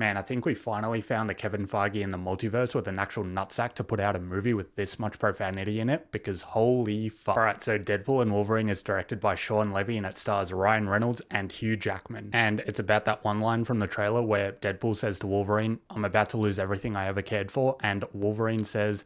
Man, I think we finally found the Kevin Feige in the multiverse with an actual nutsack to put out a movie with this much profanity in it, because holy fuck. Alright, so Deadpool and Wolverine is directed by Sean Levy and it stars Ryan Reynolds and Hugh Jackman. And it's about that one line from the trailer where Deadpool says to Wolverine, "I'm about to lose everything I ever cared for," and Wolverine says,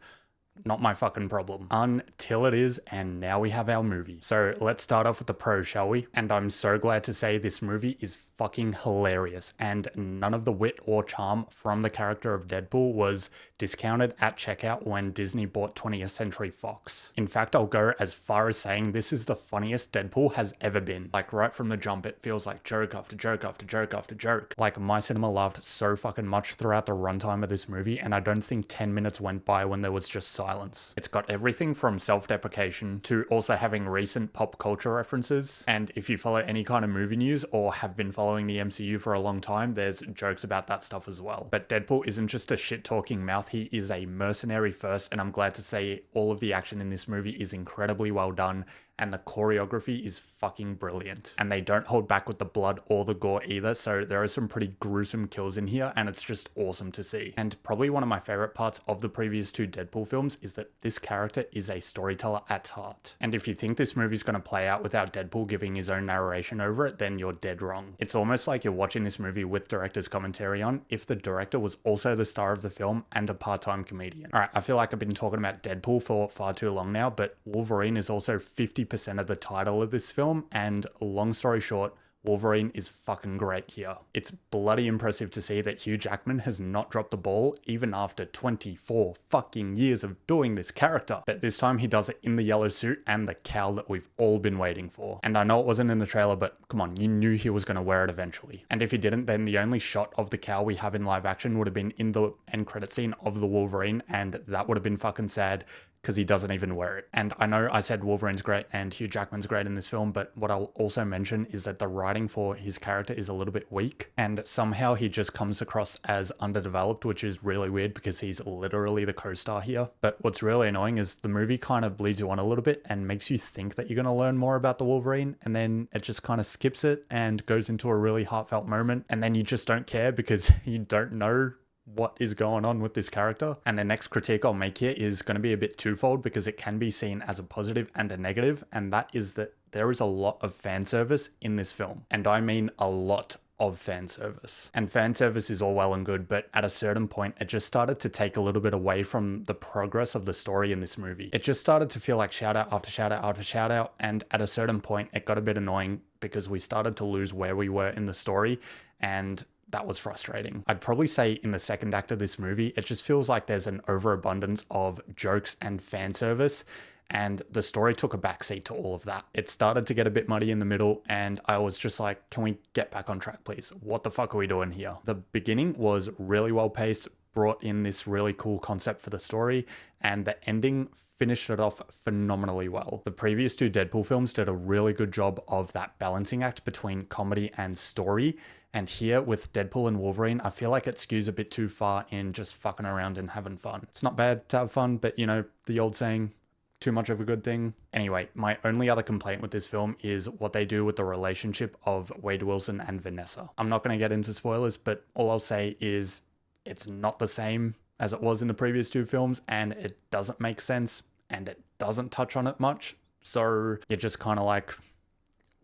"Not my fucking problem." Until it is, and now we have our movie. So let's start off with the pros, shall we? And I'm so glad to say this movie is fucking hilarious, and none of the wit or charm from the character of Deadpool was discounted at checkout when Disney bought 20th Century Fox. In fact, I'll go as far as saying this is the funniest Deadpool has ever been. Like right from the jump, it feels like joke after joke after joke after joke. Like my cinema laughed so fucking much throughout the runtime of this movie, and I don't think 10 minutes went by when there was just silence. It's got everything from self-deprecation to also having recent pop culture references, and if you follow any kind of movie news or have been following the MCU for a long time, there's jokes about that stuff as well. But Deadpool isn't just a shit-talking mouth, he is a mercenary first, and I'm glad to say all of the action in this movie is incredibly well done, and the choreography is fucking brilliant. And they don't hold back with the blood or the gore either, so there are some pretty gruesome kills in here, and it's just awesome to see. And probably one of my favorite parts of the previous two Deadpool films is that this character is a storyteller at heart. And if you think this movie's gonna play out without Deadpool giving his own narration over it, then you're dead wrong. It's almost like you're watching this movie with director's commentary on if the director was also the star of the film and a part-time comedian. Alright, I feel like I've been talking about Deadpool for far too long now, but Wolverine is also 50% of the title of this film, and long story short, Wolverine is fucking great here. It's bloody impressive to see that Hugh Jackman has not dropped the ball even after 24 fucking years of doing this character. But this time he does it in the yellow suit and the cowl that we've all been waiting for. And I know it wasn't in the trailer, but come on, you knew he was going to wear it eventually. And if he didn't, then the only shot of the cowl we have in live action would have been in the end credit scene of the Wolverine, and that would have been fucking sad, because he doesn't even wear it. And I know I said Wolverine's great and Hugh Jackman's great in this film, but what I'll also mention is that the writing for his character is a little bit weak, and somehow he just comes across as underdeveloped, which is really weird because he's literally the co-star here. But what's really annoying is the movie kind of leads you on a little bit and makes you think that you're going to learn more about the Wolverine, and then it just kind of skips it and goes into a really heartfelt moment, and then you just don't care because you don't know what is going on with this character. And the next critique I'll make here is going to be a bit twofold because it can be seen as a positive and a negative, and that is that there is a lot of fan service in this film. And I mean a lot of fan service. And fan service is all well and good, but at a certain point, it just started to take a little bit away from the progress of the story in this movie. It just started to feel like shout out after shout out after shout out, and at a certain point, it got a bit annoying because we started to lose where we were in the story, and that was frustrating. I'd probably say in the second act of this movie, it just feels like there's an overabundance of jokes and fan service, and the story took a backseat to all of that. It started to get a bit muddy in the middle, and I was just like, can we get back on track, please? What the fuck are we doing here? The beginning was really well paced, brought in this really cool concept for the story, and the ending finished it off phenomenally well. The previous two Deadpool films did a really good job of that balancing act between comedy and story, and here with Deadpool and Wolverine, I feel like it skews a bit too far in just fucking around and having fun. It's not bad to have fun, but you know, the old saying, too much of a good thing. Anyway, my only other complaint with this film is what they do with the relationship of Wade Wilson and Vanessa. I'm not going to get into spoilers, but all I'll say is it's not the same as it was in the previous two films, and it doesn't make sense, and it doesn't touch on it much. So you're just kind of like,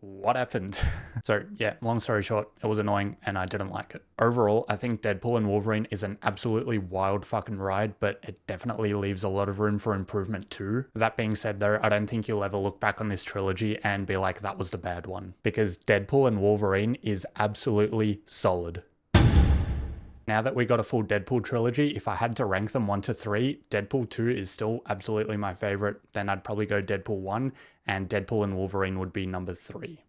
what happened? So yeah, long story short, it was annoying and I didn't like it. Overall, I think Deadpool and Wolverine is an absolutely wild fucking ride, but it definitely leaves a lot of room for improvement too. That being said though, I don't think you'll ever look back on this trilogy and be like, that was the bad one, because Deadpool and Wolverine is absolutely solid. Now that we got a full Deadpool trilogy, if I had to rank them 1 to 3, Deadpool 2 is still absolutely my favorite. Then I'd probably go Deadpool 1, and Deadpool and Wolverine would be number 3.